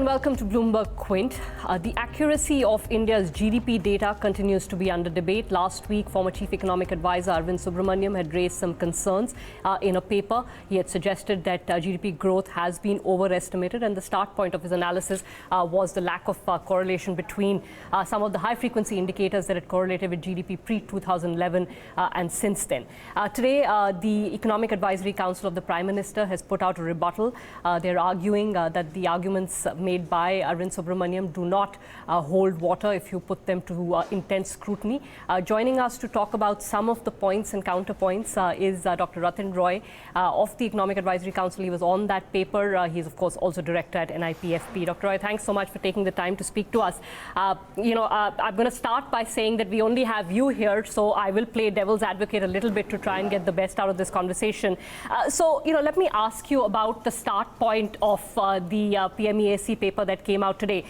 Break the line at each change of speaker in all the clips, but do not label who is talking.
welcome to Bloomberg Quint. The accuracy of India's GDP data continues to be under debate. Last week, former Chief Economic Advisor Arvind Subramanian had raised some concerns in a paper. He had suggested that GDP growth has been overestimated, and the start point of his analysis was the lack of correlation between some of the high-frequency indicators that had correlated with GDP pre-2011 and since then. Today, the Economic Advisory Council of the Prime Minister has put out a rebuttal. They're arguing that the arguments made by Arvind Subramanian do not hold water if you put them to intense scrutiny. Joining us to talk about some of the points and counterpoints is Dr. Rathin of the Economic Advisory Council. He was on that paper. He's, of course, also director at NIPFP. Dr. Roy, thanks so much for taking the time to speak to us. I'm going to start by saying that we only have you here, so I will play devil's advocate a little bit to try and get the best out of this conversation. Let me ask you about the start point of the PMEAC paper that came out today.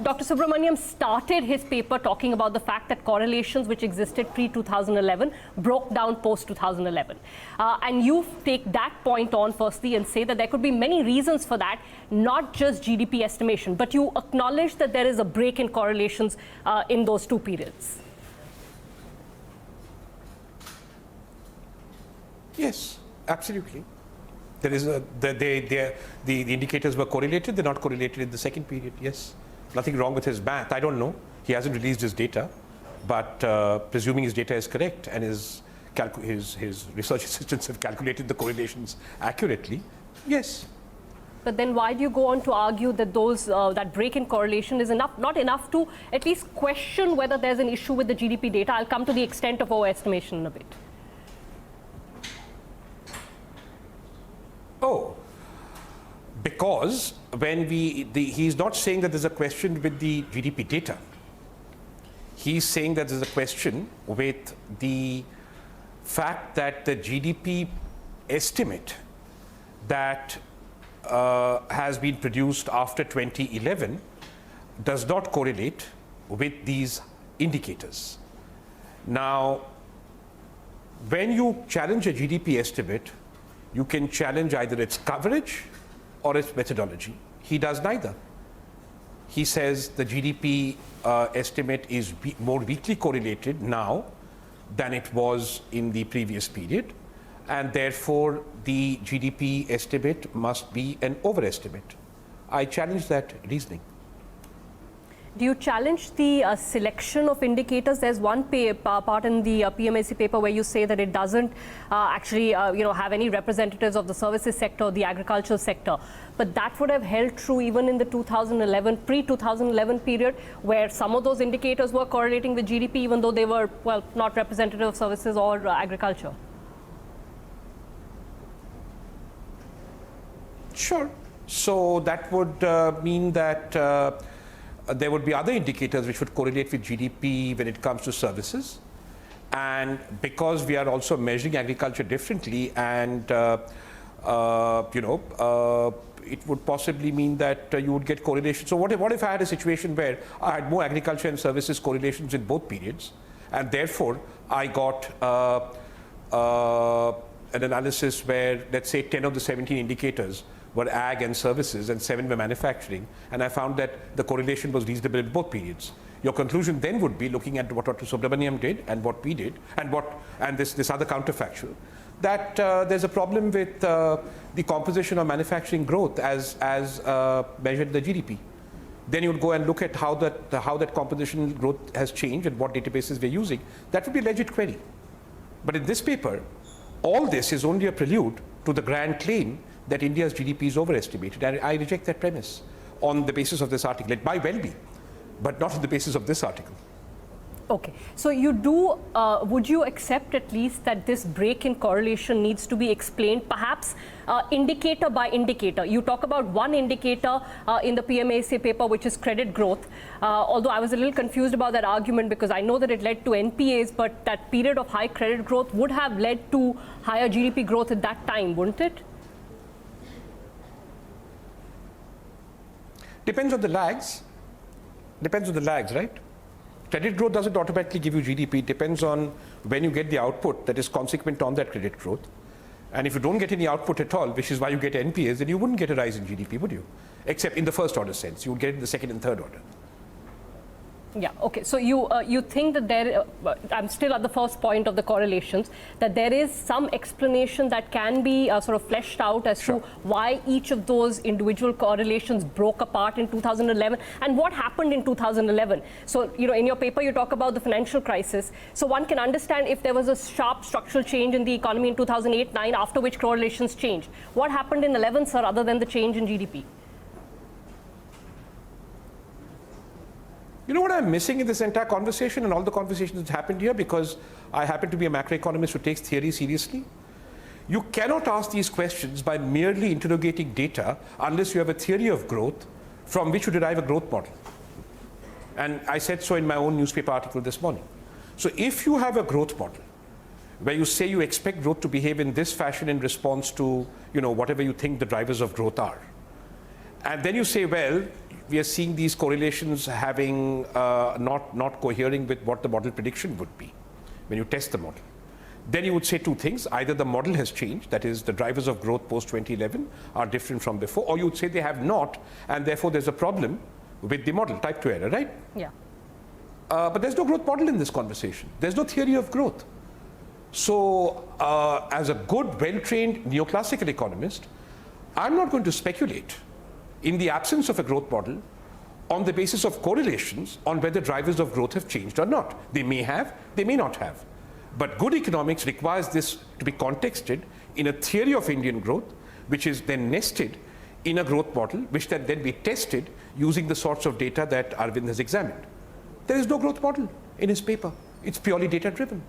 Dr. Subramanian started his paper talking about the fact that correlations which existed pre-2011 broke down post-2011. And you take that point on firstly and say that there could be many reasons for that, not just GDP estimation, but you acknowledge that there is a break in correlations in those two periods.
Yes, absolutely. There is the indicators were correlated. They're not correlated in the second period. Yes, nothing wrong with his math. I don't know. He hasn't released his data, but presuming his data is correct and his research assistants have calculated the correlations accurately, yes.
But then why do you go on to argue that that break in correlation is not enough to at least question whether there's an issue with the GDP data? I'll come to the extent of overestimation in a bit.
Oh, because when he's not saying that there's a question with the GDP data. He's saying that there's a question with the fact that the GDP estimate that has been produced after 2011 does not correlate with these indicators. Now, when you challenge a GDP estimate, you can challenge either its coverage or its methodology. He does neither. He says the GDP estimate is more weakly correlated now than it was in the previous period, and therefore the GDP estimate must be an overestimate. I challenge that reasoning.
Do you challenge the selection of indicators? There's one part in the PMEAC paper where you say that it doesn't actually have any representatives of the services sector or the agricultural sector. But that would have held true even in the pre-2011 period, where some of those indicators were correlating with GDP, even though they were, well, not representative of services or agriculture.
Sure. So that would mean that there would be other indicators which would correlate with GDP when it comes to services. And because we are also measuring agriculture differently, and it would possibly mean that you would get correlation. So what if I had a situation where I had more agriculture and services correlations in both periods, and therefore I got an analysis where, let's say, 10 of the 17 indicators were ag and services and 7 were manufacturing, and I found that the correlation was reasonable in both periods. Your conclusion then would be, looking at what Dr. Subramanian did and what we did and this other counterfactual, that there's a problem with the composition of manufacturing growth as measured the GDP. Then you would go and look at how that composition growth has changed and what databases we're using. That would be a legit query. But in this paper, all this is only a prelude to the grand claim that India's GDP is overestimated, and I reject that premise on the basis of this article. It might well be, but not on the basis of this article.
Okay, so would you accept at least that this break in correlation needs to be explained, perhaps indicator by indicator? You talk about one indicator in the PMEAC paper, which is credit growth, although I was a little confused about that argument, because I know that it led to NPAs, but that period of high credit growth would have led to higher GDP growth at that time, wouldn't it?
Depends on the lags. Depends on the lags, right? Credit growth doesn't automatically give you GDP. It depends on when you get the output that is consequent on that credit growth. And if you don't get any output at all, which is why you get NPAs, then you wouldn't get a rise in GDP, would you? Except in the first order sense. You would get it in the second and third order.
Yeah, okay. So you think that there, I'm still at the first point of the correlations, that there is some explanation that can be sort of fleshed out as to why each of those individual correlations broke apart in 2011 and what happened in 2011. So, in your paper, you talk about the financial crisis. So one can understand if there was a sharp structural change in the economy in 2008-9, after which correlations changed. What happened in 11, sir, other than the change in GDP?
You know what I'm missing in this entire conversation and all the conversations that happened here, because I happen to be a macroeconomist who takes theory seriously? You cannot ask these questions by merely interrogating data unless you have a theory of growth from which you derive a growth model. And I said so in my own newspaper article this morning. So if you have a growth model where you say you expect growth to behave in this fashion in response to whatever you think the drivers of growth are, and then you say, well, we are seeing these correlations having not cohering with what the model prediction would be when you test the model. Then you would say two things. Either the model has changed, that is, the drivers of growth post-2011 are different from before, or you would say they have not, and therefore there's a problem with the model, type 2 error, right?
Yeah.
But there's no growth model in this conversation. There's no theory of growth. So as a good, well-trained neoclassical economist, I'm not going to speculate in the absence of a growth model on the basis of correlations on whether drivers of growth have changed or not. They may have, they may not have. But good economics requires this to be contexted in a theory of Indian growth, which is then nested in a growth model, which can then be tested using the sorts of data that Arvind has examined. There is no growth model in his paper. It's purely data driven.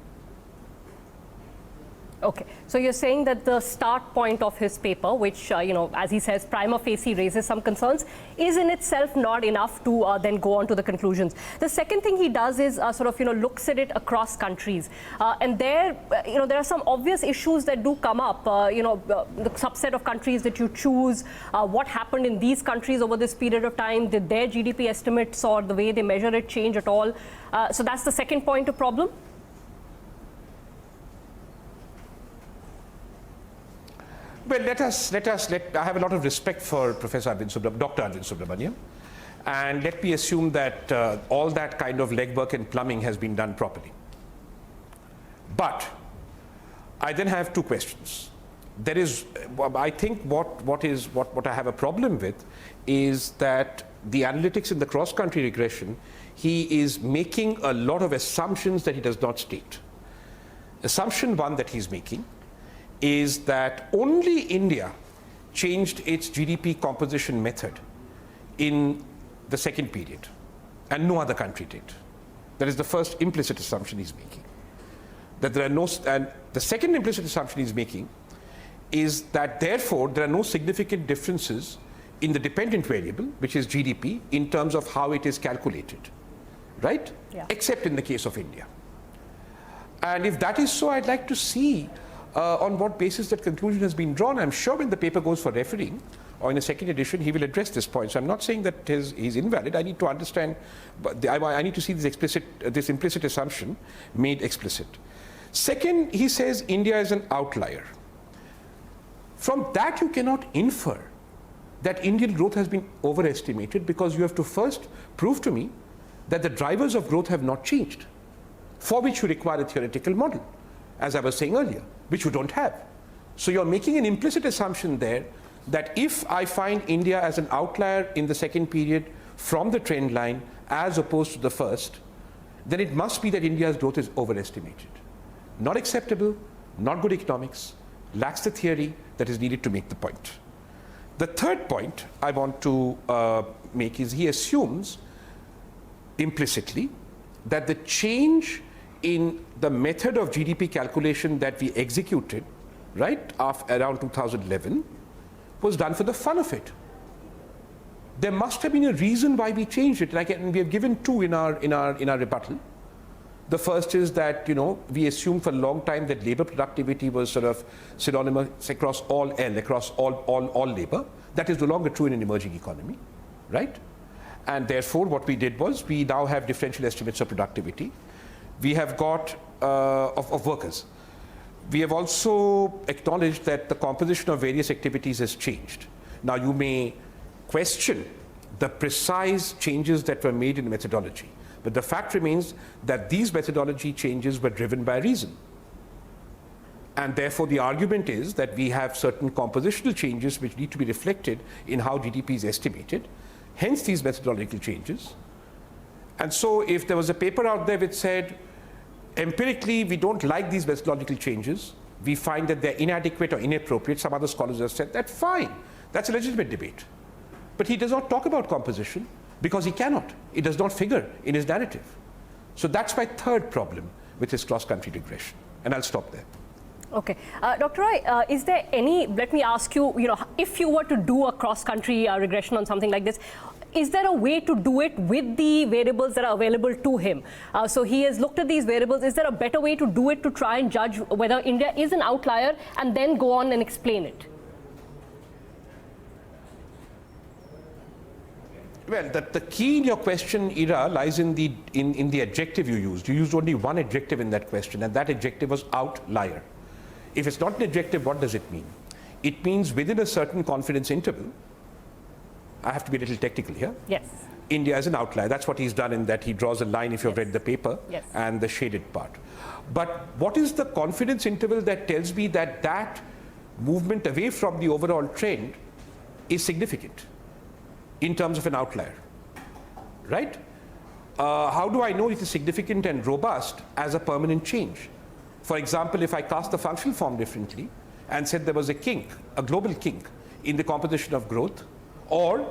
Okay, so you're saying that the start point of his paper, which, as he says, prima facie raises some concerns, is in itself not enough to then go on to the conclusions. The second thing he does is looks at it across countries. And there are some obvious issues that do come up, the subset of countries that you choose, what happened in these countries over this period of time, did their GDP estimates or the way they measure it change at all? So that's the second point of problem.
Well, I have a lot of respect for Dr. Arvind Subramanian, and let me assume that all that kind of legwork and plumbing has been done properly. But I then have two questions. There is, I think what I have a problem with is that the analytics in the cross-country regression, he is making a lot of assumptions that he does not state. Assumption one that he's making is that only India changed its GDP composition method in the second period, and no other country did. That is the first implicit assumption he's making. That there are no, and the second implicit assumption he's making is that therefore there are no significant differences in the dependent variable, which is GDP, in terms of how it is calculated, right?
Yeah.
Except in the case of India. And if that is so, I'd like to see on what basis that conclusion has been drawn. I'm sure when the paper goes for refereeing, or in a second edition, he will address this point. So I'm not saying that he's invalid. I need to understand, but I need to see this implicit assumption made explicit. Second, he says India is an outlier. From that, you cannot infer that Indian growth has been overestimated, because you have to first prove to me that the drivers of growth have not changed, for which you require a theoretical model, as I was saying earlier, which you don't have. So you're making an implicit assumption there that if I find India as an outlier in the second period from the trend line as opposed to the first, then it must be that India's growth is overestimated. Not acceptable, not good economics, lacks the theory that is needed to make the point. The third point I want to make is he assumes implicitly that the change in the method of GDP calculation that we executed, right, around 2011, was done for the fun of it. There must have been a reason why we changed it, and we have given two in our rebuttal. The first is that we assumed for a long time that labor productivity was sort of synonymous across all labor. That is no longer true in an emerging economy, right? And therefore, what we did was we now have differential estimates of productivity. We have got of workers. We have also acknowledged that the composition of various activities has changed. Now, you may question the precise changes that were made in methodology, but the fact remains that these methodology changes were driven by reason. And therefore, the argument is that we have certain compositional changes which need to be reflected in how GDP is estimated, hence these methodological changes. And so if there was a paper out there which said, empirically, we don't like these methodological changes, we find that they're inadequate or inappropriate, some other scholars have said, that's fine, that's a legitimate debate. But he does not talk about composition because he cannot. It does not figure in his narrative. So that's my third problem with his cross-country regression. And I'll stop there.
Okay. Dr. Roy, is there any, let me ask you, if you were to do a cross-country regression on something like this, is there a way to do it with the variables that are available to him? So he has looked at these variables. Is there a better way to do it to try and judge whether India is an outlier and then go on and explain it?
Well, the key in your question, Ira, lies in the adjective you used. You used only one adjective in that question, and that adjective was outlier. If it's not an adjective, what does it mean? It means within a certain confidence interval. I have to be a little technical here.
Yes.
India is an outlier. That's what he's done in that he draws a line if you've read the paper and the shaded part. But what is the confidence interval that tells me that that movement away from the overall trend is significant in terms of an outlier, right? How do I know it is significant and robust as a permanent change? For example, if I cast the functional form differently and said there was a kink, a global kink in the composition of growth, or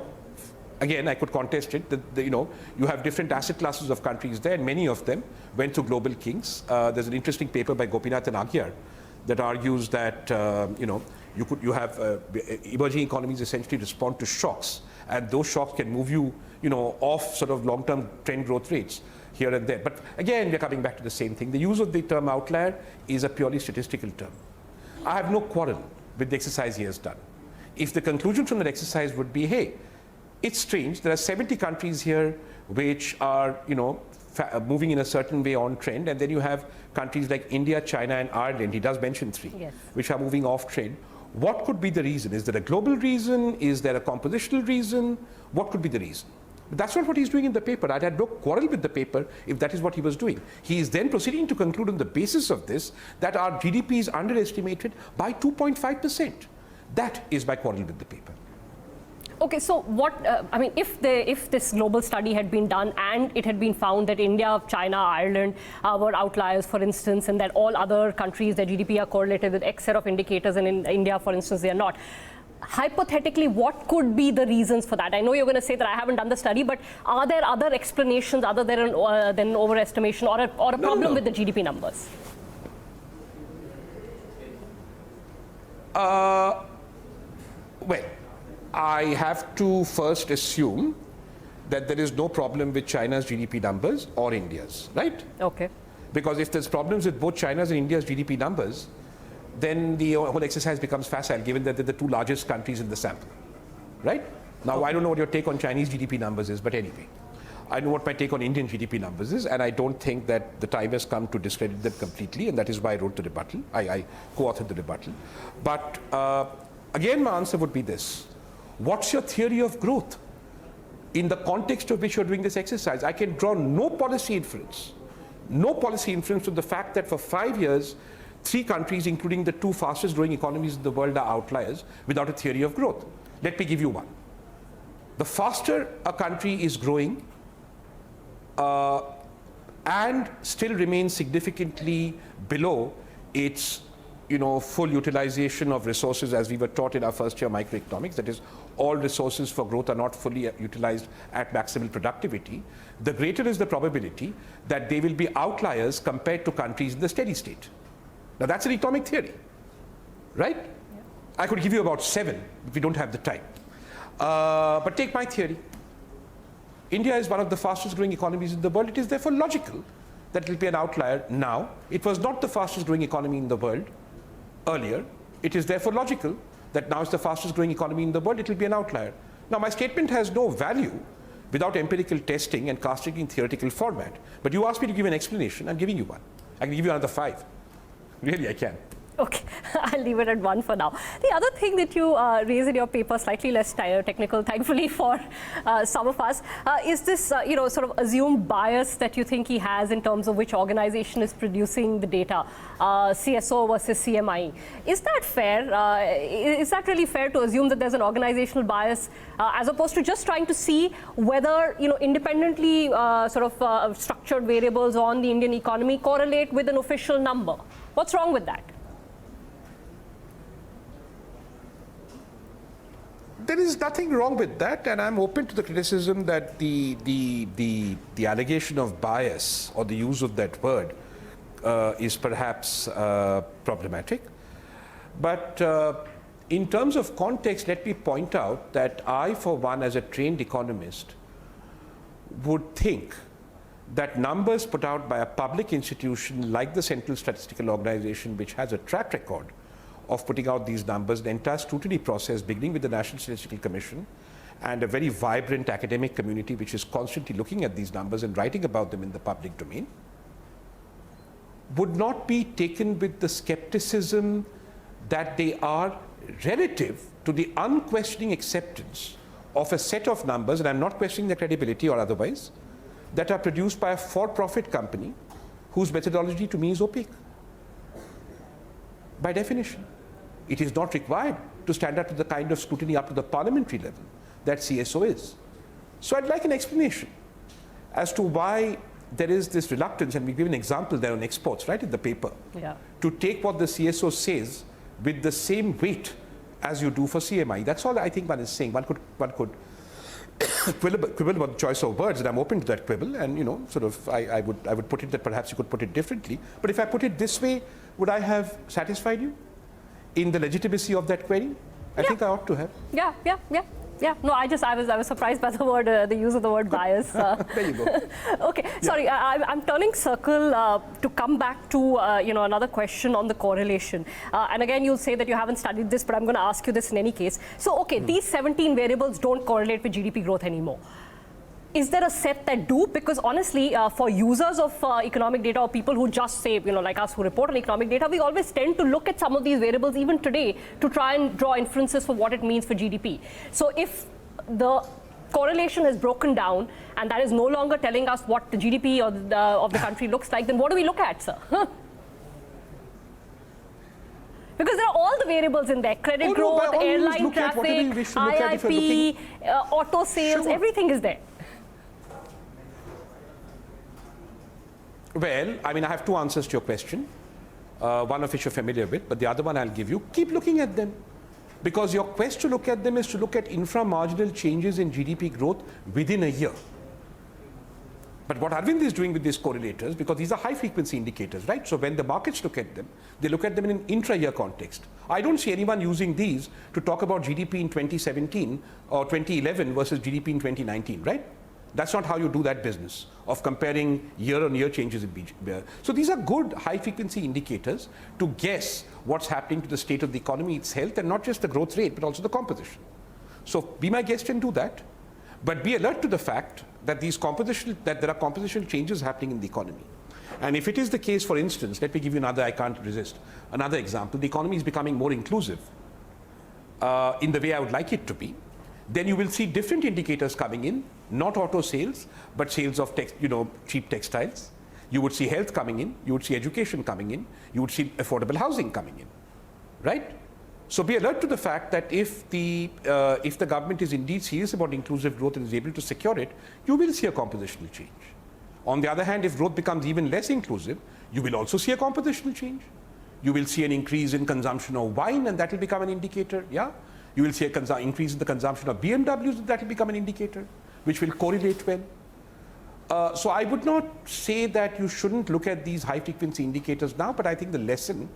again, I could contest it, you have different asset classes of countries there, and many of them went through global kinks. There's an interesting paper by Gopinath and Agyar that argues that, you have emerging economies essentially respond to shocks, and those shocks can move you, off sort of long-term trend growth rates here and there. But again, we're coming back to the same thing. The use of the term outlier is a purely statistical term. I have no quarrel with the exercise he has done. If the conclusion from that exercise would be, hey, it's strange, there are 70 countries here which are, moving in a certain way on trend, and then you have countries like India, China, and Ireland, he does mention three, which are moving off trend. What could be the reason? Is there a global reason? Is there a compositional reason? What could be the reason? But that's not what he's doing in the paper. I had no quarrel with the paper if that is what he was doing. He is then proceeding to conclude on the basis of this that our GDP is underestimated by 2.5%. That is my quarrel with the paper.
Okay, so what, if this global study had been done and it had been found that India, China, Ireland were outliers, for instance, and that all other countries, their GDP are correlated with X set of indicators, and in India, for instance, they are not. Hypothetically, what could be the reasons for that? I know you're going to say that I haven't done the study, but are there other explanations other than overestimation or a problem with the GDP numbers?
Well, I have to first assume that there is no problem with China's GDP numbers or India's, right?
Okay.
Because if there's problems with both China's and India's GDP numbers, then the whole exercise becomes facile, given that they're the two largest countries in the sample, right? Now, I don't know what your take on Chinese GDP numbers is, but anyway, I know what my take on Indian GDP numbers is, and I don't think that the time has come to discredit them completely, and that is why I wrote the rebuttal. I co-authored the rebuttal. But again, my answer would be this. What's your theory of growth in the context of which you're doing this exercise? I can draw no policy inference from the fact that for 5 years, 3 countries, including the 2 fastest growing economies in the world, are outliers without a theory of growth. Let me give you one. The faster a country is growing and still remains significantly below its full utilization of resources, as we were taught in our first year microeconomics, that is, all resources for growth are not fully utilized at maximal productivity, the greater is the probability that they will be outliers compared to countries in the steady state. Now, that's an economic theory, right? Yeah. I could give you about 7, but we don't have the time. But take my theory. India is one of the fastest growing economies in the world. It is therefore logical that it will be an outlier now. It was not the fastest growing economy in the world earlier. It is therefore logical that now it's the fastest growing economy in the world. It will be an outlier. Now, my statement has no value without empirical testing and casting in theoretical format. But you asked me to give an explanation. I'm giving you one. I can give you another 5. Really, I can.
Okay, I'll leave it at 1 for now. The other thing that you raise in your paper, slightly less technical, thankfully for some of us, is this, sort of assumed bias that you think he has in terms of which organization is producing the data, CSO versus CMI. Is that fair? Is that really fair to assume that there's an organizational bias as opposed to just trying to see whether, independently structured variables on the Indian economy correlate with an official number? What's wrong with that?
There is nothing wrong with that, and I'm open to the criticism that the allegation of bias or the use of that word is perhaps problematic. But in terms of context, let me point out that I, for one, as a trained economist, would think that numbers put out by a public institution like the Central Statistical Organization, which has a track record of putting out these numbers, the entire scrutiny process beginning with the National Statistical Commission and a very vibrant academic community which is constantly looking at these numbers and writing about them in the public domain, would not be taken with the skepticism that they are relative to the unquestioning acceptance of a set of numbers, and I'm not questioning their credibility or otherwise, that are produced by a for-profit company whose methodology to me is opaque. By definition, it is not required to stand up to the kind of scrutiny up to the parliamentary level that CSO is. So I'd like an explanation as to why there is this reluctance, and we give an example there on exports, right, in the paper, to take what the CSO says with the same weight as you do for CMI. That's all I think one is saying. One could quibble about the choice of words, and I'm open to that quibble, and I would put it that perhaps you could put it differently. But if I put it this way, would I have satisfied you in the legitimacy of that query? I think I ought to have.
Yeah. No, I was surprised by the word, the use of the word bias.
There you go.
Okay, sorry, I'm turning circle to come back to another question on the correlation. And again, you'll say that you haven't studied this, but I'm going to ask you this in any case. So, okay, these 17 variables don't correlate with GDP growth anymore. Is there a set that do? Because honestly, for users of economic data or people who just say, like us who report on economic data, we always tend to look at some of these variables even today to try and draw inferences for what it means for GDP. So if the correlation has broken down and that is no longer telling us what the GDP of the country looks like, then what do we look at, sir? Because there are all the variables in there. Credit growth, airline traffic, IIP, auto sales, everything is there.
Well, I have two answers to your question, one of which you're familiar with, but the other one I'll give you. Keep looking at them, because your quest to look at them is to look at infra-marginal changes in GDP growth within a year. But what Arvind is doing with these correlators, because these are high-frequency indicators, right? So when the markets look at them, they look at them in an intra-year context. I don't see anyone using these to talk about GDP in 2017 or 2011 versus GDP in 2019, right? That's not how you do that business of comparing year-on-year changes in BGP. So these are good high-frequency indicators to guess what's happening to the state of the economy, its health, and not just the growth rate, but also the composition. So be my guest and do that, but be alert to the fact that there are compositional changes happening in the economy. And if it is the case, for instance, let me give you another example. The economy is becoming more inclusive in the way I would like it to be. Then you will see different indicators coming in, not auto sales, but sales of cheap textiles. You would see health coming in, you would see education coming in, you would see affordable housing coming in, right? So be alert to the fact that if the government is indeed serious about inclusive growth and is able to secure it, you will see a compositional change. On the other hand, if growth becomes even less inclusive, you will also see a compositional change. You will see an increase in consumption of wine, and that will become an indicator, yeah? You will see an increase in the consumption of BMWs, and that will become an indicator, which will correlate well. So I would not say that you shouldn't look at these high-frequency indicators now, but I think the lesson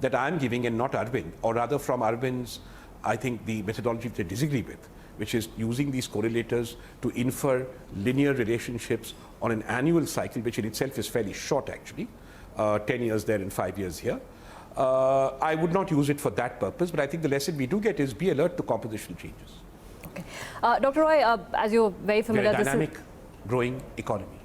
that I'm giving, and not Arvind, or rather from Arvind's, I think the methodology they disagree with, which is using these correlators to infer linear relationships on an annual cycle, which in itself is fairly short actually, 10 years there and 5 years here. I would not use it for that purpose, but I think the lesson we do get is be alert to compositional changes.
Okay. Dr. Roy, as you're very familiar,
we're a dynamic, growing economy.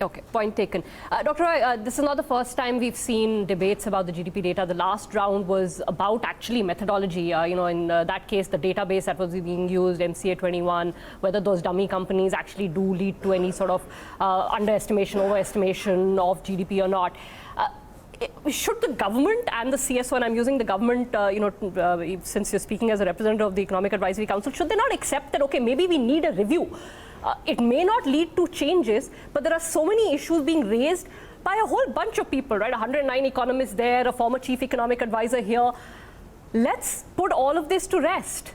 Okay, point taken. Dr. Roy, this is not the first time we've seen debates about the GDP data. The last round was about actually methodology. In that case, the database that was being used, MCA 21, whether those dummy companies actually do lead to any sort of underestimation, overestimation of GDP or not. Should the government and the CSO, and I'm using the government, since you're speaking as a representative of the Economic Advisory Council, should they not accept that, okay, maybe we need a review? It may not lead to changes, but there are so many issues being raised by a whole bunch of people, right? 109 economists there, a former chief economic advisor here. Let's put all of this to rest.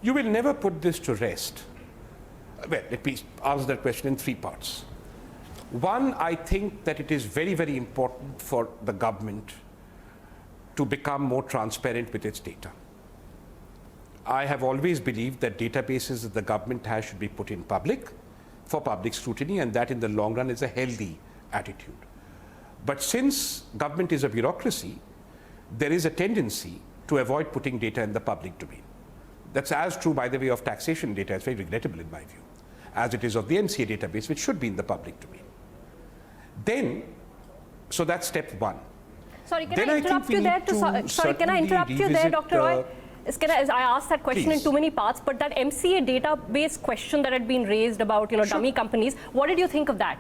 You will never put this to rest. Well, let me answer that question in three parts. One, I think that it is very, very important for the government to become more transparent with its data. I have always believed that databases that the government has should be put in public for public scrutiny, and that in the long run is a healthy attitude. But since government is a bureaucracy, there is a tendency to avoid putting data in the public domain. That's as true, by the way, of taxation data. It's very regrettable in my view, as it is of the MCA database, which should be in the public domain. Then, so that's step one.
Sorry, can I interrupt you there? Sorry, can I interrupt you there, Dr. Roy? I asked that question in too many parts, but that MCA database question that had been raised about, dummy companies, what did you think of that?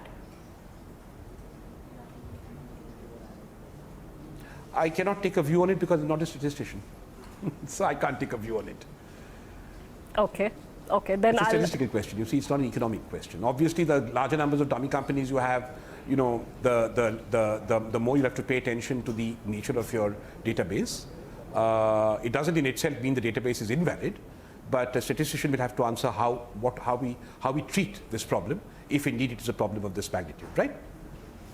I cannot take a view on it because I'm not a statistician. So I can't take a view on it.
Okay. Okay, then
it's a statistical question. You see, it's not an economic question. Obviously, the larger numbers of dummy companies you have, the more you have to pay attention to the nature of your database. It doesn't in itself mean the database is invalid, but a statistician will have to answer how we treat this problem, if indeed it is a problem of this magnitude, right?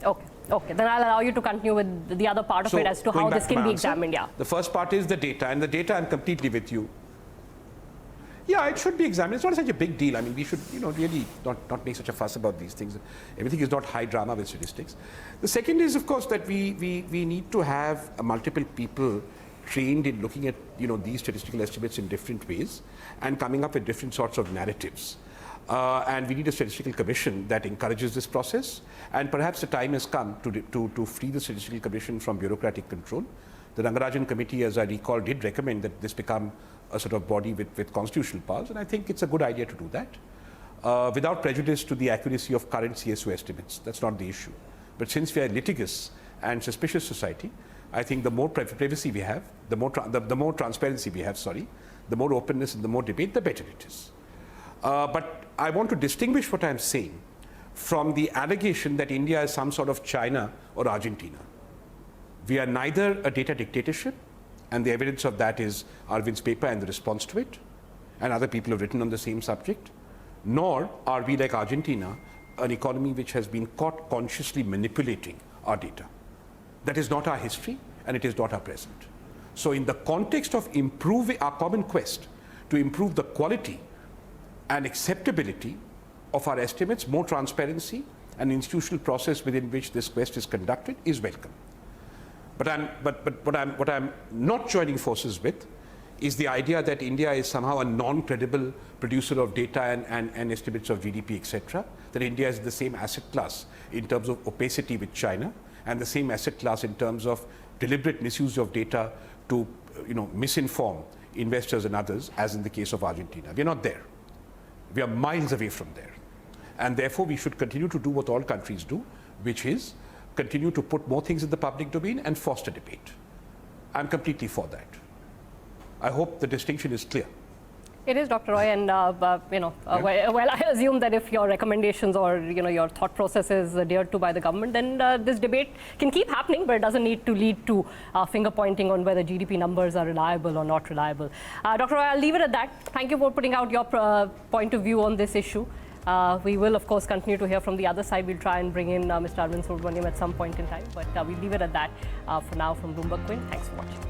Okay. Okay, then I'll allow you to continue with the other part of it as to how this can be examined. Yeah.
The first part is the data, and the data I'm completely with you. Yeah, it should be examined. It's not such a big deal. I mean, we should, really not make such a fuss about these things. Everything is not high drama with statistics. The second is, of course, that we need to have multiple people trained in looking at, these statistical estimates in different ways and coming up with different sorts of narratives. And we need a statistical commission that encourages this process. And perhaps the time has come to free the statistical commission from bureaucratic control. The Rangarajan committee, as I recall, did recommend that this become a sort of body with constitutional powers, and I think it's a good idea to do that without prejudice to the accuracy of current CSO estimates. That's not the issue. But since we are a litigious and suspicious society, I think the more privacy we have, the more transparency we have, the more openness and the more debate, the better it is. But I want to distinguish what I'm saying from the allegation that India is some sort of China or Argentina. We are neither a data dictatorship, and the evidence of that is Arvind's paper and the response to it, and other people have written on the same subject, nor are we like Argentina, an economy which has been caught consciously manipulating our data. That is not our history, and it is not our present. So in the context of improving our common quest to improve the quality and acceptability of our estimates, more transparency and institutional process within which this quest is conducted is welcome. But what I'm not joining forces with is the idea that India is somehow a non-credible producer of data and estimates of GDP, etc. That India is the same asset class in terms of opacity with China, and the same asset class in terms of deliberate misuse of data to misinform investors and others, as in the case of Argentina. We're not there. We are miles away from there. And therefore, we should continue to do what all countries do, which is continue to put more things in the public domain and foster debate. I'm completely for that. I hope the distinction is clear.
It is, Dr. Roy, and well, I assume that if your recommendations or your thought process is adhered to by the government, then this debate can keep happening, but it doesn't need to lead to finger pointing on whether GDP numbers are reliable or not reliable. Dr. Roy, I'll leave it at that. Thank you for putting out your point of view on this issue. We will, of course, continue to hear from the other side. We'll try and bring in Mr. Arvind Subramanian at some point in time, but we'll leave it at that for now. From Bloomberg Quinn, thanks for watching.